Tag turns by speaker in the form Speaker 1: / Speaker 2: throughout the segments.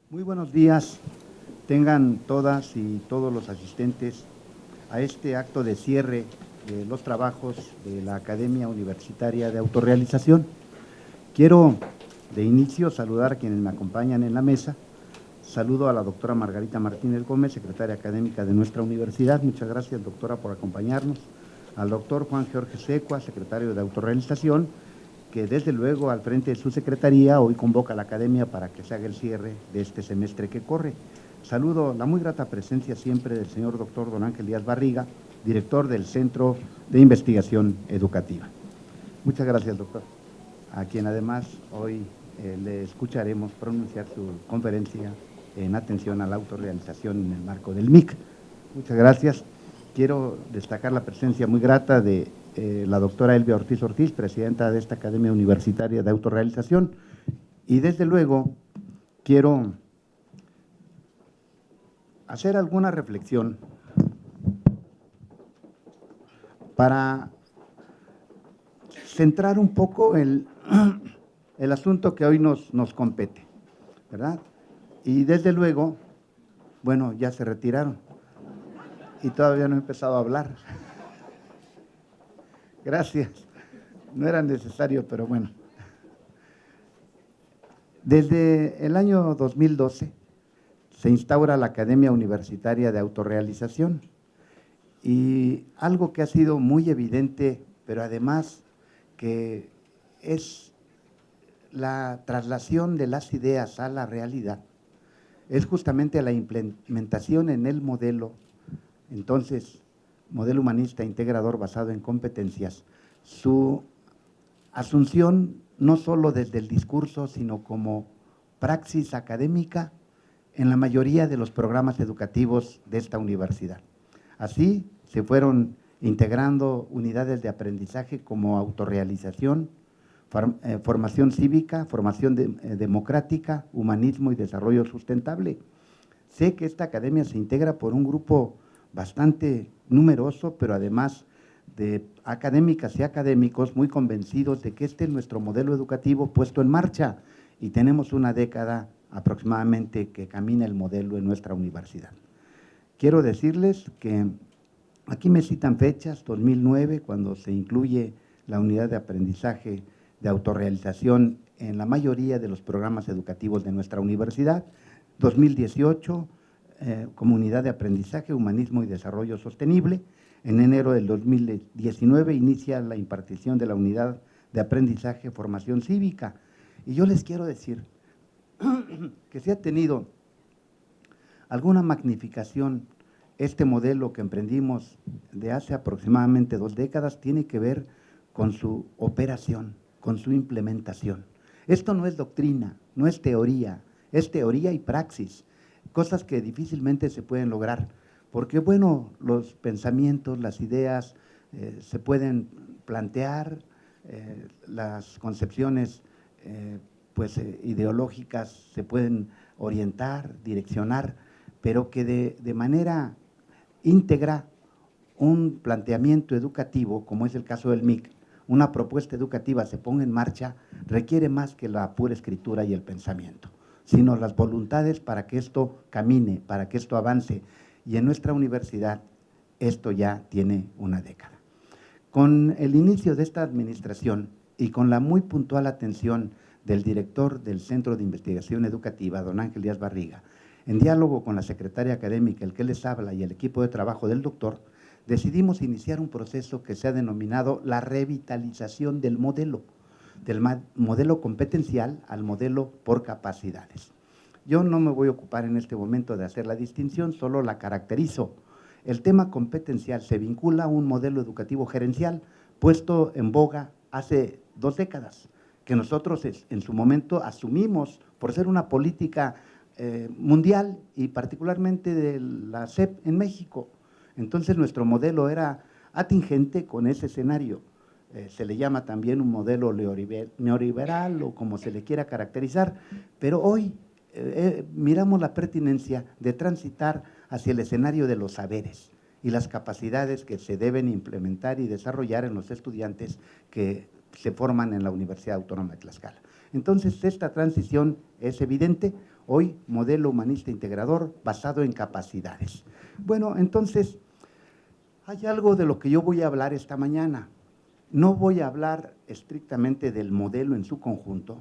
Speaker 1: Muy buenos días, tengan todas y todos los asistentes a este acto de cierre de los trabajos de la Academia Universitaria de Autorrealización. Quiero de inicio saludar a quienes me acompañan en la mesa. Saludo a la doctora Margarita Martínez Gómez, secretaria académica de nuestra universidad. Muchas gracias, doctora, por acompañarnos. Al doctor Juan Jorge Secua, secretario de Autorrealización, que desde luego al frente de su secretaría hoy convoca a la academia para que se haga el cierre de este semestre que corre. Saludo la muy grata presencia siempre del señor doctor don Ángel Díaz Barriga, director del Centro de Investigación Educativa. Muchas gracias, doctor, a quien además hoy le escucharemos pronunciar su conferencia en atención a la autorrealización en el marco del MIC. Muchas gracias. Quiero destacar la presencia muy grata de la doctora Elvia Ortiz Ortiz, presidenta de esta Academia Universitaria de Autorrealización, y desde luego quiero hacer alguna reflexión para centrar un poco el asunto que hoy nos compete, ¿verdad? Y desde luego, bueno, ya se retiraron y todavía no he empezado a hablar. Gracias, no era necesario, pero bueno. Desde el año 2012 se instaura la Academia Universitaria de Autorrealización y algo que ha sido muy evidente, pero además que es la traslación de las ideas a la realidad, es justamente la implementación en el modelo, entonces, modelo humanista integrador basado en competencias, su asunción no solo desde el discurso, sino como praxis académica en la mayoría de los programas educativos de esta universidad. Así se fueron integrando unidades de aprendizaje como autorrealización, formación cívica, formación democrática, humanismo y desarrollo sustentable. Sé que esta academia se integra por un grupo bastante numeroso, pero además de académicas y académicos muy convencidos de que este es nuestro modelo educativo puesto en marcha y tenemos una década aproximadamente que camina el modelo en nuestra universidad. Quiero decirles que aquí me citan fechas, 2009, cuando se incluye la unidad de aprendizaje de autorrealización en la mayoría de los programas educativos de nuestra universidad, 2018, Comunidad de Aprendizaje, Humanismo y Desarrollo Sostenible. En enero del 2019 inicia la impartición de la Unidad de Aprendizaje, Formación Cívica. Y yo les quiero decir que si ha tenido alguna magnificación este modelo que emprendimos de hace aproximadamente 2 décadas, tiene que ver con su operación, con su implementación. Esto no es doctrina, no es teoría y praxis, cosas que difícilmente se pueden lograr, porque bueno, los pensamientos, las ideas se pueden plantear, las concepciones ideológicas se pueden orientar, direccionar, pero que de manera íntegra un planteamiento educativo, como es el caso del MIC, una propuesta educativa se ponga en marcha, requiere más que la pura escritura y el pensamiento, sino las voluntades para que esto camine, para que esto avance. Y en nuestra universidad esto ya tiene una década. Con el inicio de esta administración y con la muy puntual atención del director del Centro de Investigación Educativa, don Ángel Díaz Barriga, en diálogo con la secretaria académica, el que les habla, y el equipo de trabajo del doctor, decidimos iniciar un proceso que se ha denominado la revitalización del modelo competencial al modelo por capacidades. Yo no me voy a ocupar en este momento de hacer la distinción, solo la caracterizo. El tema competencial se vincula a un modelo educativo gerencial puesto en boga hace 2 décadas, que nosotros en su momento asumimos por ser una política mundial y particularmente de la SEP en México. Entonces nuestro modelo era atingente con ese escenario. Se le llama también un modelo neoliberal o como se le quiera caracterizar, pero hoy miramos la pertinencia de transitar hacia el escenario de los saberes y las capacidades que se deben implementar y desarrollar en los estudiantes que se forman en la Universidad Autónoma de Tlaxcala. Entonces, esta transición es evidente. hoy modelo humanista integrador basado en capacidades. Bueno, entonces, hay algo de lo que yo voy a hablar esta mañana. No voy a hablar estrictamente del modelo en su conjunto,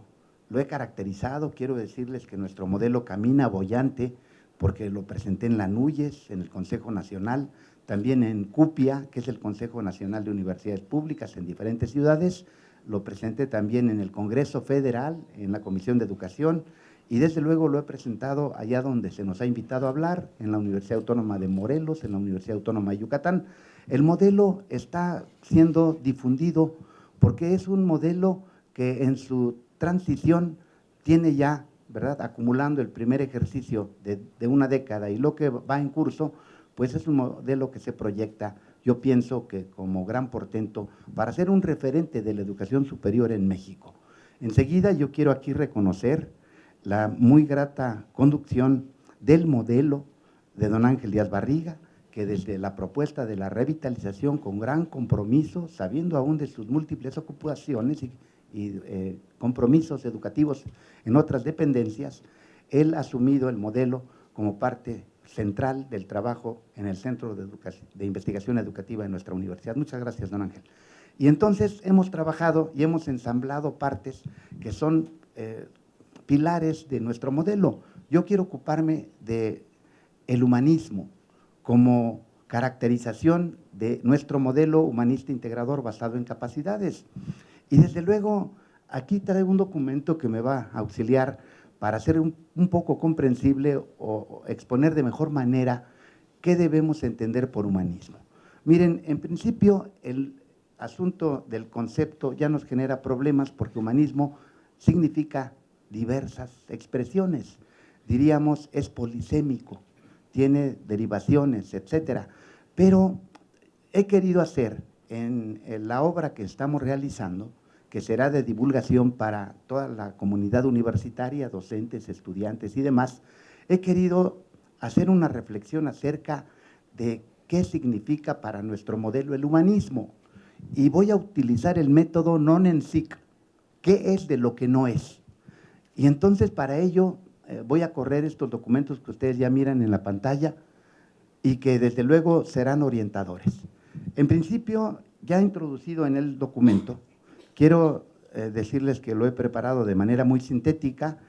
Speaker 1: lo he caracterizado, quiero decirles que nuestro modelo camina boyante, porque lo presenté en la NUYES, en el Consejo Nacional, también en CUPIA, que es el Consejo Nacional de Universidades Públicas en diferentes ciudades, lo presenté también en el Congreso Federal, en la Comisión de Educación, y desde luego lo he presentado allá donde se nos ha invitado a hablar, en la Universidad Autónoma de Morelos, en la Universidad Autónoma de Yucatán. El modelo está siendo difundido porque es un modelo que en su transición tiene ya, ¿verdad?, acumulando el primer ejercicio de una década y lo que va en curso, pues es un modelo que se proyecta, yo pienso que como gran portento para ser un referente de la educación superior en México. Enseguida yo quiero aquí reconocer la muy grata conducción del modelo de don Ángel Díaz Barriga, que desde la propuesta de la revitalización con gran compromiso, sabiendo aún de sus múltiples ocupaciones y compromisos educativos en otras dependencias, él ha asumido el modelo como parte central del trabajo en el Centro de Investigación Educativa de nuestra universidad. Muchas gracias, don Ángel. Y entonces hemos trabajado y hemos ensamblado partes que son pilares de nuestro modelo. Yo quiero ocuparme del humanismo como caracterización de nuestro modelo humanista integrador basado en capacidades. Y desde luego, aquí traigo un documento que me va a auxiliar para hacer un poco comprensible o exponer de mejor manera qué debemos entender por humanismo. Miren, en principio, el asunto del concepto ya nos genera problemas porque humanismo significa diversas expresiones. Diríamos, es polisémico, tiene derivaciones, etcétera. Pero he querido hacer en la obra que estamos realizando, que será de divulgación para toda la comunidad universitaria, docentes, estudiantes y demás, he querido hacer una reflexión acerca de qué significa para nuestro modelo el humanismo. Y voy a utilizar el método non en sic, qué es de lo que no es. Y entonces para ello voy a correr estos documentos que ustedes ya miran en la pantalla y que desde luego serán orientadores. En principio, ya introducido en el documento, quiero decirles que lo he preparado de manera muy sintética,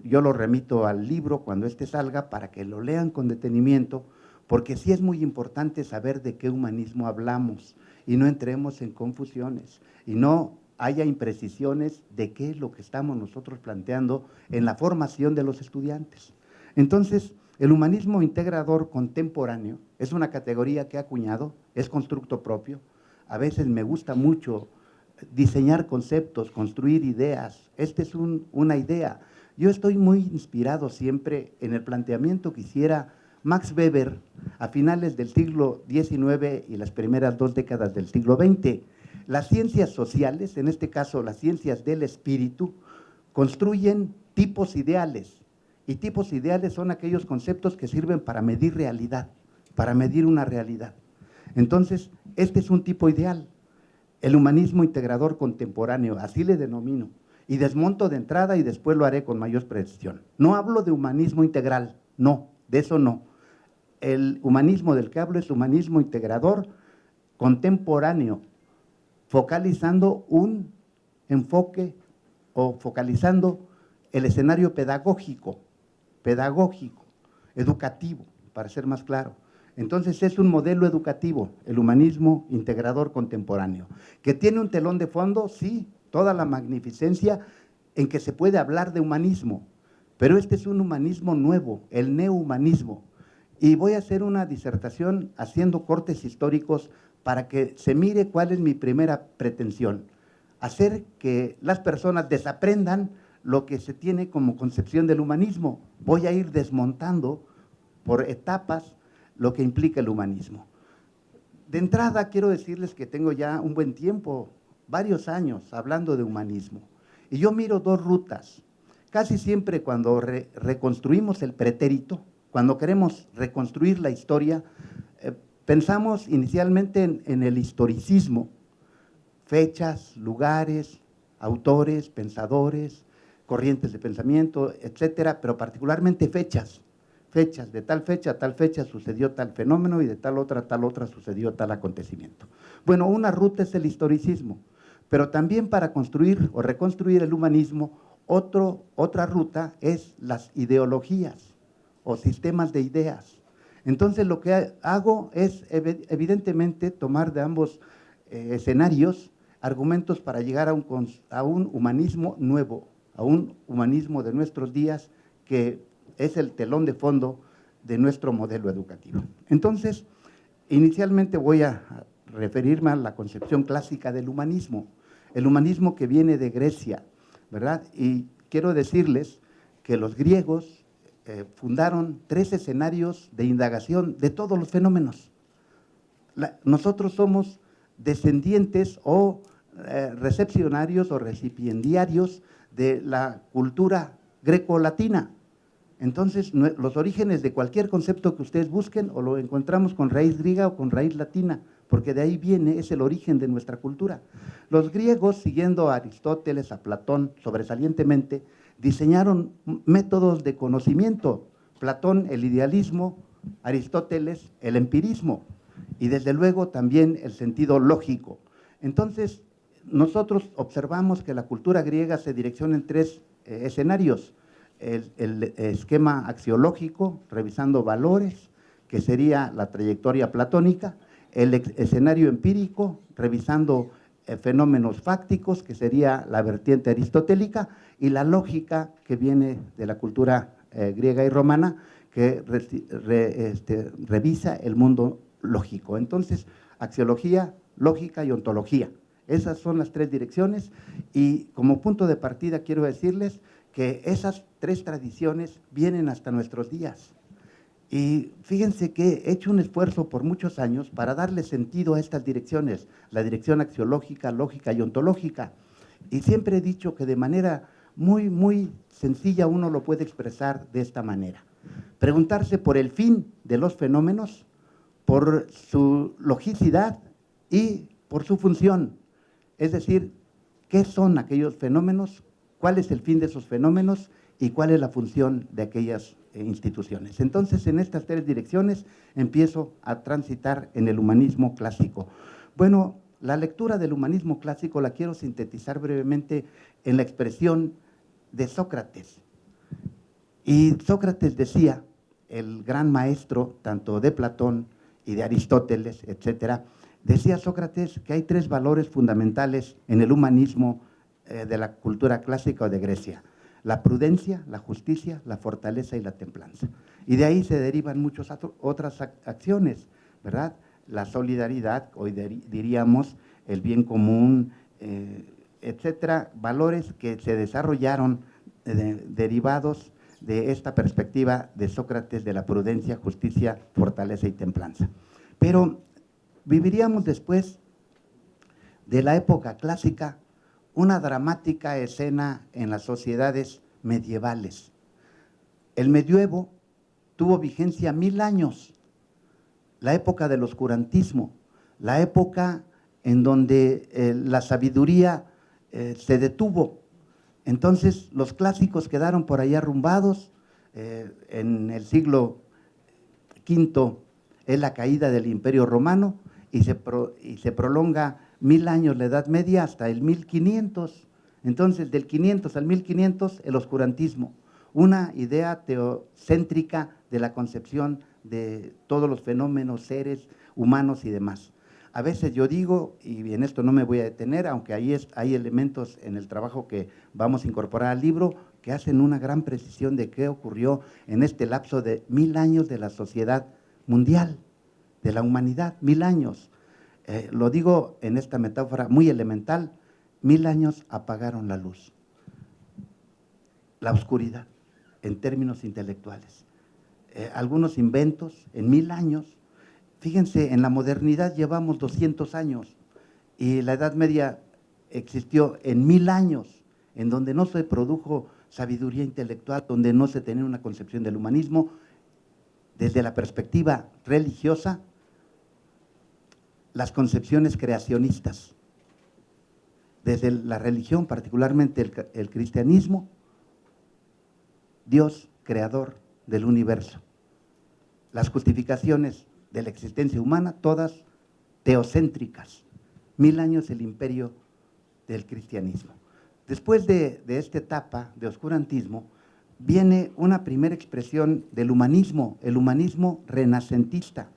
Speaker 1: yo lo remito al libro cuando éste salga para que lo lean con detenimiento, porque sí es muy importante saber de qué humanismo hablamos y no entremos en confusiones y no haya imprecisiones de qué es lo que estamos nosotros planteando en la formación de los estudiantes. Entonces, el humanismo integrador contemporáneo es una categoría que he acuñado, es constructo propio. A veces me gusta mucho diseñar conceptos, construir ideas. Esta es una idea. Yo estoy muy inspirado siempre en el planteamiento que hiciera Max Weber a finales del siglo XIX y las primeras 2 décadas del siglo XX. Las ciencias sociales, en este caso las ciencias del espíritu, construyen tipos ideales. Y tipos ideales son aquellos conceptos que sirven para medir realidad, para medir una realidad. Entonces, este es un tipo ideal. El humanismo integrador contemporáneo, así le denomino, y desmonto de entrada y después lo haré con mayor precisión. No hablo de humanismo integral, no, de eso no. El humanismo del que hablo es humanismo integrador contemporáneo, focalizando un enfoque o focalizando el escenario pedagógico, educativo, para ser más claro. Entonces es un modelo educativo, el humanismo integrador contemporáneo, que tiene un telón de fondo, sí, toda la magnificencia en que se puede hablar de humanismo, pero este es un humanismo nuevo, el neohumanismo. Y voy a hacer una disertación haciendo cortes históricos para que se mire cuál es mi primera pretensión, hacer que las personas desaprendan lo que se tiene como concepción del humanismo. Voy a ir desmontando por etapas lo que implica el humanismo. De entrada, quiero decirles que tengo ya un buen tiempo, varios años, hablando de humanismo. Y yo miro 2 rutas. Casi siempre cuando reconstruimos el pretérito, cuando queremos reconstruir la historia, pensamos inicialmente en el historicismo, fechas, lugares, autores, pensadores, corrientes de pensamiento, etcétera, pero particularmente fechas, de tal fecha a tal fecha sucedió tal fenómeno y de tal otra sucedió tal acontecimiento. Bueno, una ruta es el historicismo, pero también para construir o reconstruir el humanismo, otra ruta es las ideologías o sistemas de ideas. Entonces lo que hago es evidentemente tomar de ambos escenarios argumentos para llegar a un humanismo nuevo, a un humanismo de nuestros días que es el telón de fondo de nuestro modelo educativo. Entonces, inicialmente voy a referirme a la concepción clásica del humanismo, el humanismo que viene de Grecia, ¿verdad? Y quiero decirles que los griegos fundaron 3 escenarios de indagación de todos los fenómenos. Nosotros somos descendientes o recepcionarios o recipiendarios de la cultura greco-latina. Entonces, los orígenes de cualquier concepto que ustedes busquen, o lo encontramos con raíz griega o con raíz latina, porque de ahí viene, es el origen de nuestra cultura. Los griegos, siguiendo a Aristóteles, a Platón, sobresalientemente, diseñaron métodos de conocimiento. Platón, el idealismo; Aristóteles, el empirismo, y desde luego también el sentido lógico. Entonces, nosotros observamos que la cultura griega se direcciona en 3 escenarios. El esquema axiológico, revisando valores, que sería la trayectoria platónica; el escenario empírico, revisando fenómenos fácticos, que sería la vertiente aristotélica; y la lógica, que viene de la cultura griega y romana, que revisa el mundo lógico. Entonces, axiología, lógica y ontología. Esas son las 3 direcciones, y como punto de partida quiero decirles que esas 3 tradiciones vienen hasta nuestros días. Y fíjense que he hecho un esfuerzo por muchos años para darle sentido a estas direcciones, la dirección axiológica, lógica y ontológica. Y siempre he dicho que de manera muy, muy sencilla uno lo puede expresar de esta manera. Preguntarse por el fin de los fenómenos, por su logicidad y por su función. Es decir, ¿qué son aquellos fenómenos? ¿Cuál es el fin de esos fenómenos? ¿Y cuál es la función de aquellas instituciones? Entonces, en estas 3 direcciones empiezo a transitar en el humanismo clásico. Bueno, la lectura del humanismo clásico la quiero sintetizar brevemente en la expresión de Sócrates. Y Sócrates decía, el gran maestro tanto de Platón y de Aristóteles, etcétera, decía Sócrates que hay 3 valores fundamentales en el humanismo de la cultura clásica o de Grecia: la prudencia, la justicia, la fortaleza y la templanza. Y de ahí se derivan muchas otras acciones, ¿verdad? La solidaridad, hoy diríamos el bien común, etcétera, valores que se desarrollaron derivados de esta perspectiva de Sócrates de la prudencia, justicia, fortaleza y templanza. Pero viviríamos después de la época clásica una dramática escena en las sociedades medievales. El medioevo tuvo vigencia 1000 años, la época del oscurantismo, la época en donde la sabiduría se detuvo. Entonces, los clásicos quedaron por ahí arrumbados. En el siglo V es la caída del Imperio Romano y se prolonga 1000 años la Edad Media hasta el 1500. Entonces, del 500 al 1500, el oscurantismo, una idea teocéntrica de la concepción de todos los fenómenos, seres humanos y demás. A veces yo digo, y en esto no me voy a detener, aunque ahí hay elementos en el trabajo que vamos a incorporar al libro que hacen una gran precisión de qué ocurrió en este lapso de 1000 años de la sociedad mundial, de la humanidad, 1000 años. Lo digo en esta metáfora muy elemental: 1000 años apagaron la luz, la oscuridad, en términos intelectuales. Algunos inventos en 1000 años. Fíjense, en la modernidad llevamos 200 años y la Edad Media existió en 1000 años, en donde no se produjo sabiduría intelectual, donde no se tenía una concepción del humanismo desde la perspectiva religiosa, las concepciones creacionistas. Desde la religión, particularmente el cristianismo, Dios creador del universo. Las justificaciones de la existencia humana, todas teocéntricas. 1000 años el imperio del cristianismo. Después de esta etapa de oscurantismo, viene una primera expresión del humanismo, el humanismo renacentista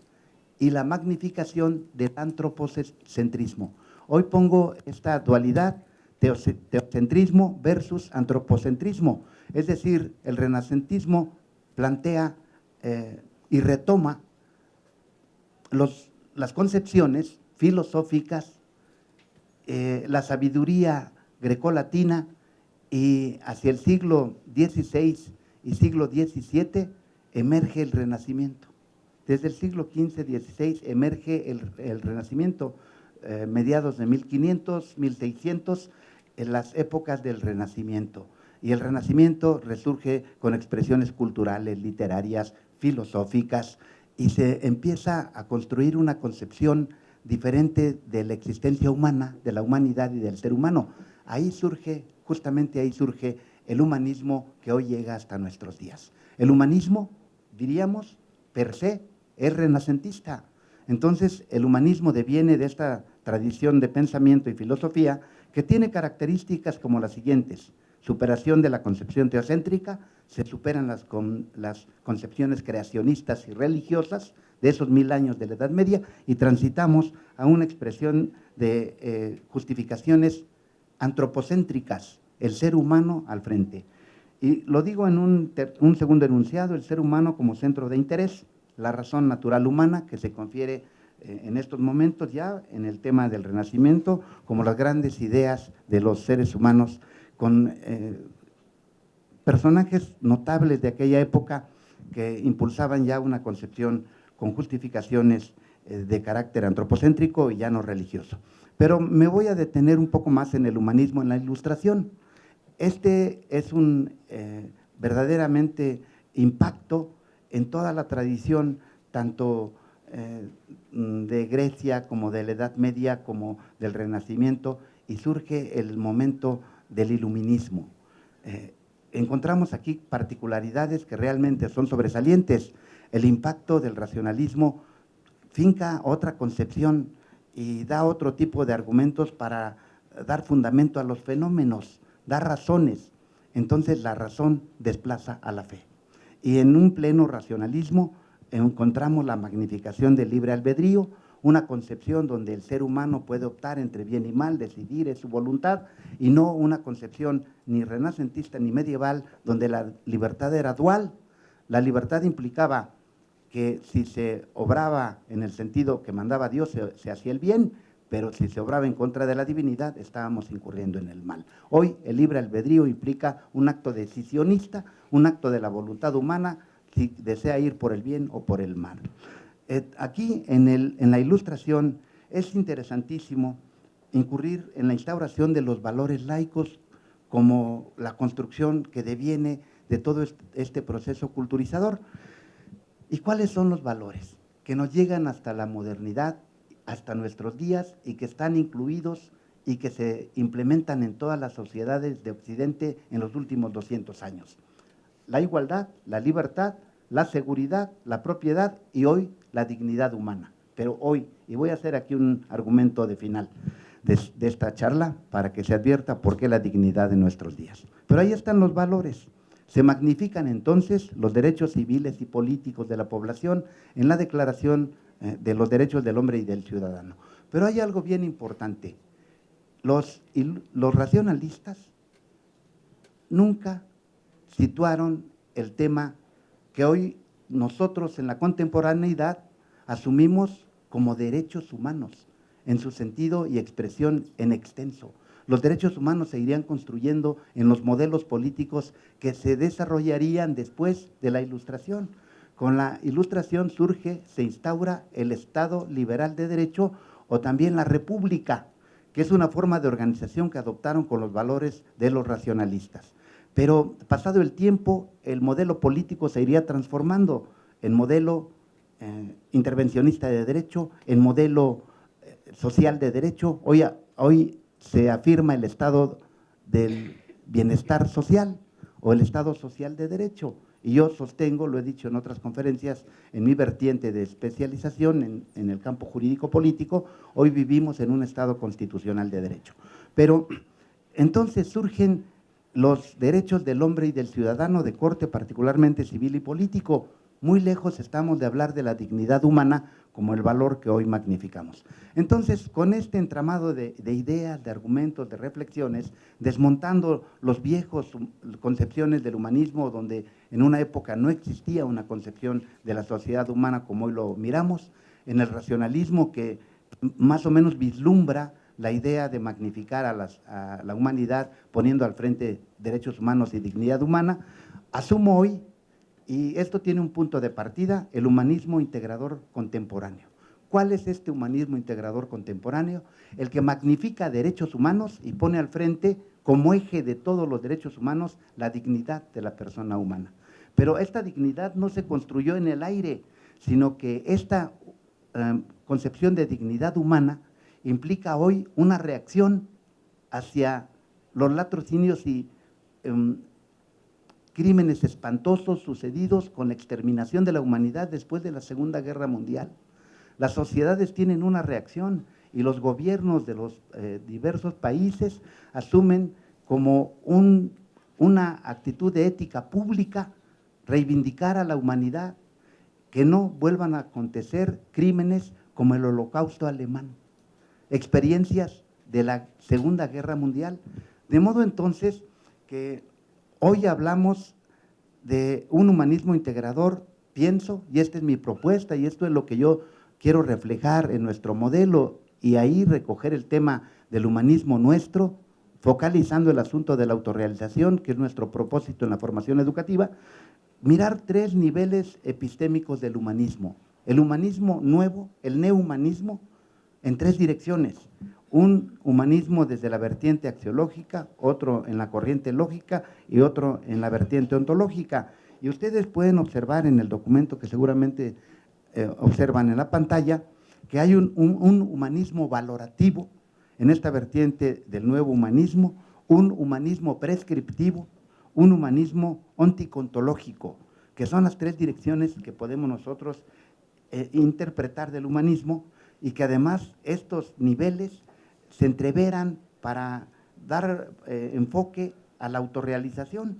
Speaker 1: y la magnificación del antropocentrismo. Hoy pongo esta dualidad, teocentrismo versus antropocentrismo, es decir, el renacentismo plantea y retoma las concepciones filosóficas, la sabiduría grecolatina, y hacia el siglo XVI y siglo XVII emerge el Renacimiento. Desde el siglo XV-XVI emerge el Renacimiento, mediados de 1500, 1600, en las épocas del Renacimiento. Y el Renacimiento resurge con expresiones culturales, literarias, filosóficas, y se empieza a construir una concepción diferente de la existencia humana, de la humanidad y del ser humano. Ahí surge, justamente ahí surge el humanismo que hoy llega hasta nuestros días. El humanismo, diríamos, per se, es renacentista. Entonces, el humanismo deviene de esta tradición de pensamiento y filosofía que tiene características como las siguientes: superación de la concepción teocéntrica, se superan las concepciones creacionistas y religiosas de esos 1000 años de la Edad Media y transitamos a una expresión de justificaciones antropocéntricas, el ser humano al frente. Y lo digo en un segundo enunciado: el ser humano como centro de interés, la razón natural humana que se confiere en estos momentos ya en el tema del Renacimiento como las grandes ideas de los seres humanos, con personajes notables de aquella época que impulsaban ya una concepción con justificaciones de carácter antropocéntrico y ya no religioso. Pero me voy a detener un poco más en el humanismo, en la Ilustración. Este es un verdaderamente impacto en toda la tradición, tanto de Grecia como de la Edad Media, como del Renacimiento, y surge el momento del iluminismo. Encontramos aquí particularidades que realmente son sobresalientes. El impacto del racionalismo finca otra concepción y da otro tipo de argumentos para dar fundamento a los fenómenos, da razones. Entonces la razón desplaza a la fe. Y en un pleno racionalismo encontramos la magnificación del libre albedrío, una concepción donde el ser humano puede optar entre bien y mal, decidir, es su voluntad, y no una concepción ni renacentista ni medieval donde la libertad era dual. La libertad implicaba que si se obraba en el sentido que mandaba Dios, se hacía el bien, pero si se obraba en contra de la divinidad, estábamos incurriendo en el mal. Hoy el libre albedrío implica un acto decisionista, un acto de la voluntad humana, si desea ir por el bien o por el mal. Aquí en la Ilustración es interesantísimo incurrir en la instauración de los valores laicos como la construcción que deviene de todo este proceso culturizador. ¿Y cuáles son los valores que nos llegan hasta la modernidad, hasta nuestros días y que están incluidos y que se implementan en todas las sociedades de Occidente en los últimos 200 años? La igualdad, la libertad, la seguridad, la propiedad y hoy la dignidad humana. Pero hoy, y voy a hacer aquí un argumento de final de esta charla para que se advierta por qué la dignidad de nuestros días. Pero ahí están los valores. Se magnifican entonces los derechos civiles y políticos de la población en la Declaración de los Derechos del Hombre y del Ciudadano. Pero hay algo bien importante. Los racionalistas nunca situaron el tema que hoy nosotros en la contemporaneidad asumimos como derechos humanos, en su sentido y expresión en extenso. Los derechos humanos se irían construyendo en los modelos políticos que se desarrollarían después de la Ilustración. Con la Ilustración surge, se instaura el Estado liberal de derecho o también la República, que es una forma de organización que adoptaron con los valores de los racionalistas. Pero pasado el tiempo, el modelo político se iría transformando en modelo intervencionista de derecho, en modelo social de derecho. Hoy se afirma el estado del bienestar social. o el Estado social de derecho. Y yo sostengo, lo he dicho en otras conferencias, en mi vertiente de especialización en el campo jurídico-político, hoy vivimos en un Estado constitucional de derecho. Pero entonces surgen los derechos del hombre y del ciudadano de corte particularmente civil y político. Muy lejos estamos de hablar de la dignidad humana como el valor que hoy magnificamos. Entonces, con este entramado de ideas, de argumentos, de reflexiones, desmontando los viejos concepciones del humanismo, donde en una época no existía una concepción de la sociedad humana como hoy lo miramos, en el racionalismo que más o menos vislumbra la idea de magnificar a la humanidad poniendo al frente derechos humanos y dignidad humana, asumo hoy, y esto tiene un punto de partida, el humanismo integrador contemporáneo. ¿Cuál es este humanismo integrador contemporáneo? El que magnifica derechos humanos y pone al frente, como eje de todos los derechos humanos, la dignidad de la persona humana. Pero esta dignidad no se construyó en el aire, sino que esta concepción de dignidad humana implica hoy una reacción hacia los latrocinios y crímenes espantosos sucedidos con la exterminación de la humanidad después de la Segunda Guerra Mundial. Las sociedades tienen una reacción y los gobiernos de los diversos países asumen como una actitud de ética pública reivindicar a la humanidad, que no vuelvan a acontecer crímenes como el Holocausto alemán, experiencias de la Segunda Guerra Mundial. De modo entonces que hoy hablamos de un humanismo integrador, pienso, y esta es mi propuesta, y esto es lo que yo quiero reflejar en nuestro modelo, y ahí recoger el tema del humanismo nuestro, focalizando el asunto de la autorrealización, que es nuestro propósito en la formación educativa, mirar tres niveles epistémicos del humanismo. El humanismo nuevo, el neohumanismo, en tres direcciones. Un humanismo desde la vertiente axiológica, otro en la corriente lógica y otro en la vertiente ontológica. Y ustedes pueden observar en el documento que seguramente observan en la pantalla, que hay un humanismo valorativo en esta vertiente del nuevo humanismo, un humanismo prescriptivo, un humanismo onticontológico, que son las tres direcciones que podemos nosotros interpretar del humanismo, y que además estos niveles se entreveran para dar enfoque a la autorrealización.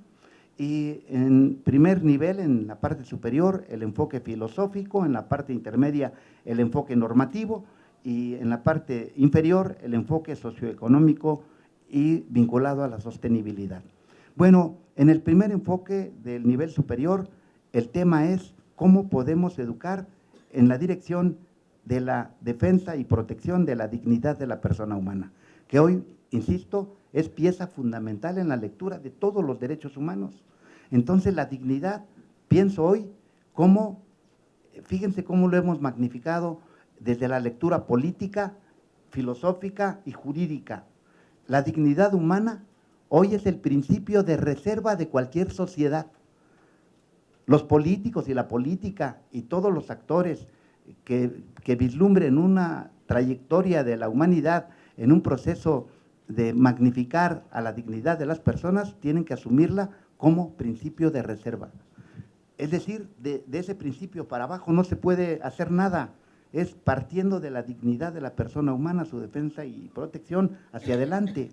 Speaker 1: Y en primer nivel, en la parte superior, el enfoque filosófico, en la parte intermedia, el enfoque normativo, y en la parte inferior, el enfoque socioeconómico y vinculado a la sostenibilidad. Bueno, en el primer enfoque del nivel superior, el tema es cómo podemos educar en la dirección de la defensa y protección de la dignidad de la persona humana, que hoy, insisto, es pieza fundamental en la lectura de todos los derechos humanos. Entonces, la dignidad, pienso hoy, cómo, fíjense cómo lo hemos magnificado desde la lectura política, filosófica y jurídica. La dignidad humana hoy es el principio de reserva de cualquier sociedad. Los políticos y la política y todos los actores que vislumbren una trayectoria de la humanidad en un proceso de magnificar a la dignidad de las personas, tienen que asumirla como principio de reserva. Es decir, de ese principio para abajo no se puede hacer nada, es partiendo de la dignidad de la persona humana, su defensa y protección hacia adelante.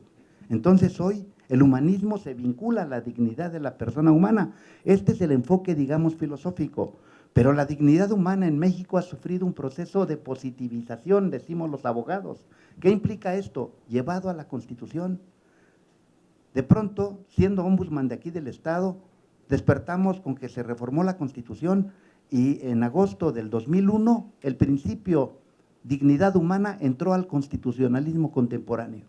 Speaker 1: Entonces hoy el humanismo se vincula a la dignidad de la persona humana. Este es el enfoque, digamos, filosófico. Pero la dignidad humana en México ha sufrido un proceso de positivización, decimos los abogados. ¿Qué implica esto? Llevado a la Constitución. De pronto, siendo ombudsman de aquí del Estado, despertamos con que se reformó la Constitución y en agosto del 2001 el principio dignidad humana entró al constitucionalismo contemporáneo.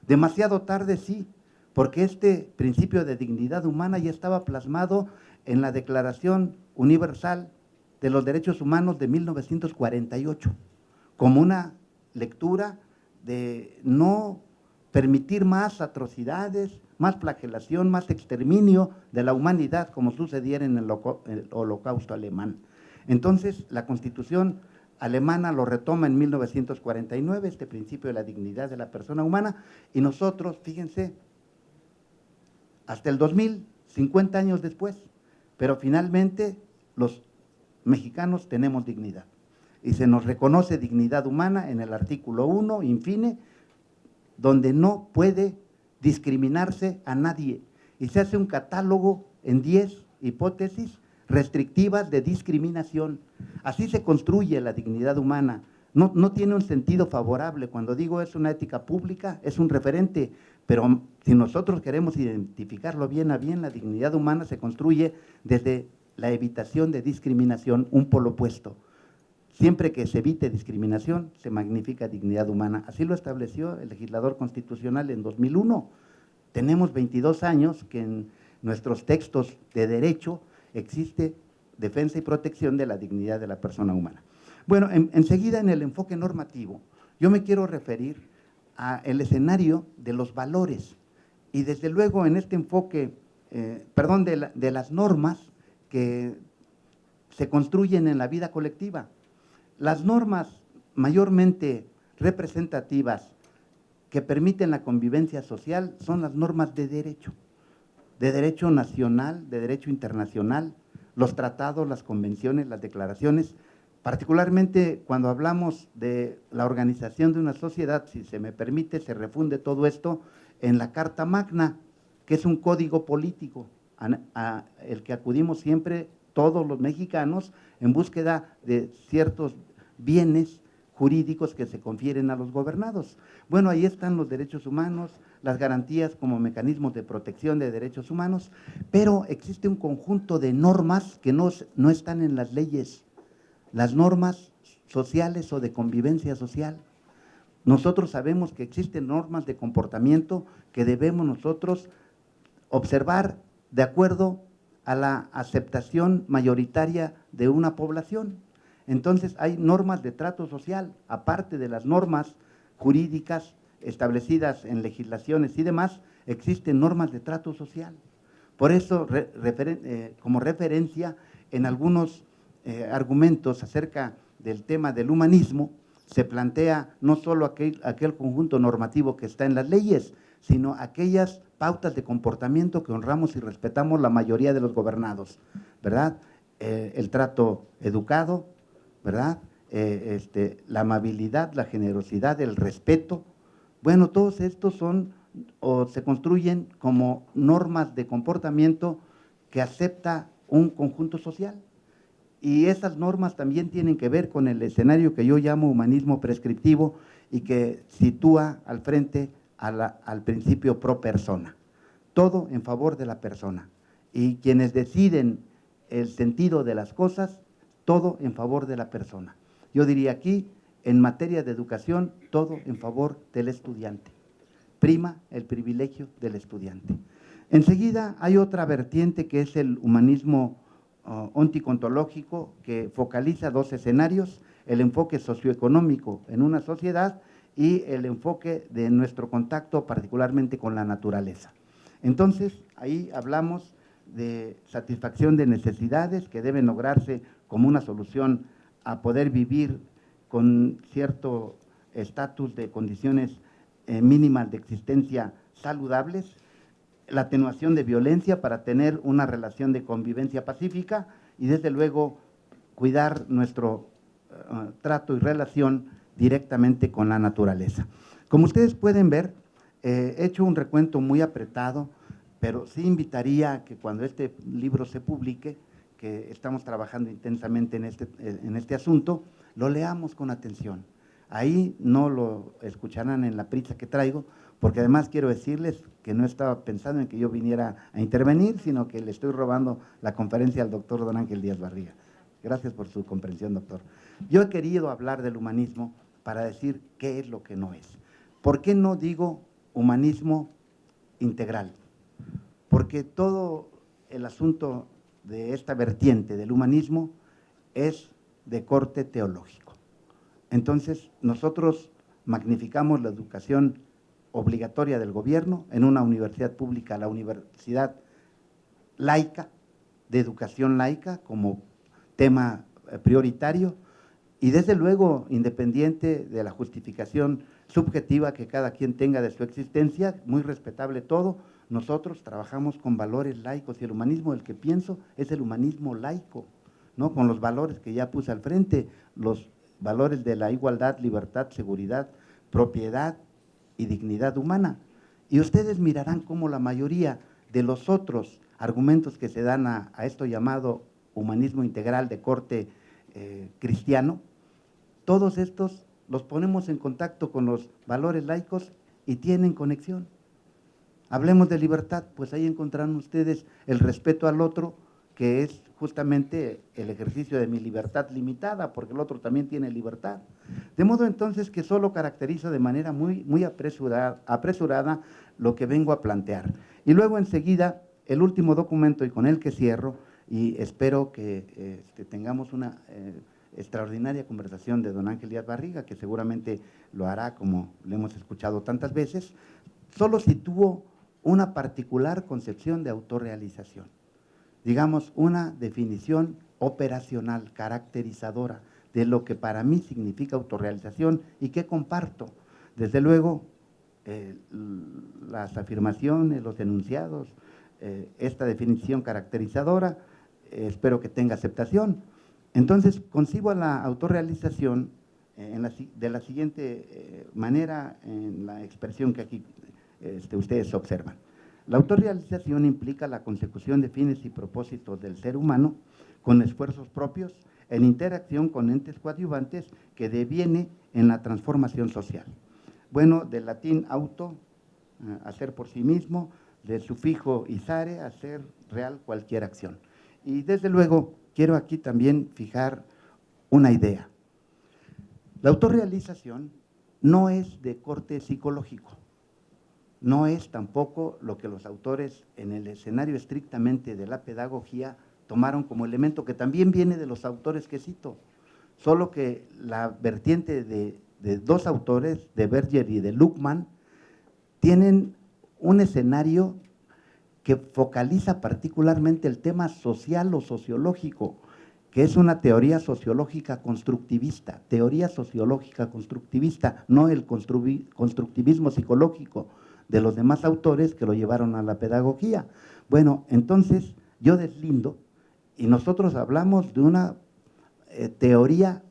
Speaker 1: Demasiado tarde, sí, porque este principio de dignidad humana ya estaba plasmado en la Declaración Universal de los Derechos Humanos de 1948, como una lectura de no permitir más atrocidades, más flagelación, más exterminio de la humanidad, como sucediera en el Holocausto alemán. Entonces, la Constitución alemana lo retoma en 1949, este principio de la dignidad de la persona humana, y nosotros, fíjense, hasta el 2000 50 años después, pero finalmente los mexicanos tenemos dignidad y se nos reconoce dignidad humana en el artículo 1, infine, donde no puede discriminarse a nadie y se hace un catálogo en 10 hipótesis restrictivas de discriminación. Así se construye la dignidad humana. No tiene un sentido favorable. Cuando digo es una ética pública, es un referente, pero si nosotros queremos identificarlo bien a bien, la dignidad humana se construye desde la evitación de discriminación, un polo opuesto. Siempre que se evite discriminación, se magnifica dignidad humana. Así lo estableció el legislador constitucional en 2001. Tenemos 22 años que en nuestros textos de derecho existe defensa y protección de la dignidad de la persona humana. Bueno, enseguida en el enfoque normativo, yo me quiero referir al escenario de los valores y desde luego en este enfoque, de las normas que se construyen en la vida colectiva. Las normas mayormente representativas que permiten la convivencia social son las normas de derecho nacional, de derecho internacional, los tratados, las convenciones, las declaraciones. Particularmente cuando hablamos de la organización de una sociedad, si se me permite, se refunde todo esto en la Carta Magna, que es un código político, el que acudimos siempre todos los mexicanos en búsqueda de ciertos bienes jurídicos que se confieren a los gobernados. Bueno, ahí están los derechos humanos, las garantías como mecanismos de protección de derechos humanos, pero existe un conjunto de normas que no están en las leyes, las normas sociales o de convivencia social. Nosotros sabemos que existen normas de comportamiento que debemos nosotros observar de acuerdo a la aceptación mayoritaria de una población. Entonces hay normas de trato social, aparte de las normas jurídicas establecidas en legislaciones y demás, existen normas de trato social. Por eso, como referencia, en algunos argumentos acerca del tema del humanismo, se plantea no solo aquel conjunto normativo que está en las leyes, sino aquellas pautas de comportamiento que honramos y respetamos la mayoría de los gobernados, ¿verdad? El trato educado, ¿verdad? La amabilidad, la generosidad, el respeto. Bueno, todos estos son o se construyen como normas de comportamiento que acepta un conjunto social. Y esas normas también tienen que ver con el escenario que yo llamo humanismo prescriptivo y que sitúa al frente al principio pro persona. Todo en favor de la persona. Y quienes deciden el sentido de las cosas, todo en favor de la persona. Yo diría aquí, en materia de educación, todo en favor del estudiante. Prima el privilegio del estudiante. Enseguida hay otra vertiente que es el humanismo onticontológico, que focaliza dos escenarios: el enfoque socioeconómico en una sociedad y el enfoque de nuestro contacto particularmente con la naturaleza. Entonces, ahí hablamos de satisfacción de necesidades que deben lograrse como una solución a poder vivir con cierto estatus de condiciones mínimas de existencia saludables, la atenuación de violencia para tener una relación de convivencia pacífica y desde luego cuidar nuestro trato y relación directamente con la naturaleza. Como ustedes pueden ver, he hecho un recuento muy apretado, pero sí invitaría a que cuando este libro se publique, que estamos trabajando intensamente en este asunto, lo leamos con atención. Ahí no lo escucharán en la prisa que traigo, porque además quiero decirles que no estaba pensando en que yo viniera a intervenir, sino que le estoy robando la conferencia al doctor Don Ángel Díaz Barriga. Gracias por su comprensión, doctor. Yo he querido hablar del humanismo para decir qué es lo que no es. ¿Por qué no digo humanismo integral? Porque todo el asunto de esta vertiente del humanismo es de corte teológico. Entonces, nosotros magnificamos la educación obligatoria del gobierno en una universidad pública, la universidad laica, de educación laica como tema prioritario, y desde luego independiente de la justificación subjetiva que cada quien tenga de su existencia, muy respetable todo. Nosotros trabajamos con valores laicos y el humanismo del que pienso es el humanismo laico, ¿no? Con los valores que ya puse al frente, los valores de la igualdad, libertad, seguridad, propiedad y dignidad humana. Y ustedes mirarán cómo la mayoría de los otros argumentos que se dan a esto llamado humanismo integral de corte cristiano, todos estos los ponemos en contacto con los valores laicos y tienen conexión. Hablemos de libertad, pues ahí encontrarán ustedes el respeto al otro, que es justamente el ejercicio de mi libertad limitada, porque el otro también tiene libertad. De modo entonces que solo caracteriza de manera muy apresurada lo que vengo a plantear. Y luego enseguida, el último documento y con el que cierro, y espero que tengamos una extraordinaria conversación de don Ángel Díaz Barriga, que seguramente lo hará como le hemos escuchado tantas veces, solo sitúo una particular concepción de autorrealización, digamos una definición operacional, caracterizadora de lo que para mí significa autorrealización y que comparto. Desde luego, las afirmaciones, los enunciados, esta definición caracterizadora, espero que tenga aceptación. Entonces, concibo la autorrealización de la siguiente manera en la expresión que aquí ustedes observan. La autorrealización implica la consecución de fines y propósitos del ser humano con esfuerzos propios en interacción con entes coadyuvantes que deviene en la transformación social. Bueno, del latín auto, hacer por sí mismo, del sufijo izare, hacer real cualquier acción. Y desde luego, quiero aquí también fijar una idea. La autorrealización no es de corte psicológico, no es tampoco lo que los autores en el escenario estrictamente de la pedagogía tomaron como elemento, que también viene de los autores que cito, solo que la vertiente de dos autores, de Berger y de Luckmann, tienen un escenario que focaliza particularmente el tema social o sociológico, que es una teoría sociológica constructivista, no el constructivismo psicológico de los demás autores que lo llevaron a la pedagogía. Bueno, entonces yo deslindo, y nosotros hablamos de una teoría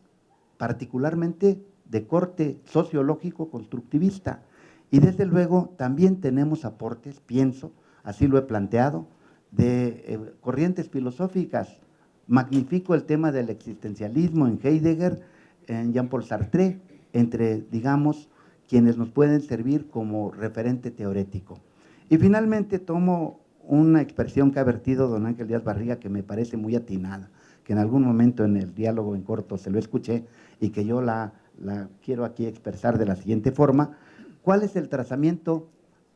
Speaker 1: particularmente de corte sociológico constructivista, y desde luego también tenemos aportes, pienso, así lo he planteado, de corrientes filosóficas. Magnifico el tema del existencialismo en Heidegger, en Jean-Paul Sartre, entre, digamos, quienes nos pueden servir como referente teorético. Y finalmente tomo una expresión que ha vertido don Ángel Díaz Barriga que me parece muy atinada, que en algún momento en el diálogo en corto se lo escuché y que yo la quiero aquí expresar de la siguiente forma. ¿Cuál es el trazamiento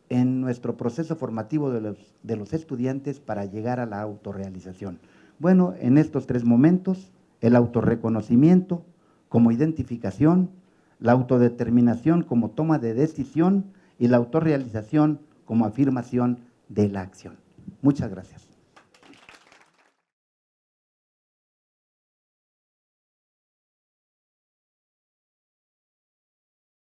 Speaker 1: en nuestro proceso formativo de los estudiantes para llegar a la autorrealización? Bueno, en estos tres momentos, el autorreconocimiento como identificación, la autodeterminación como toma de decisión y la autorrealización como afirmación de la acción. Muchas gracias.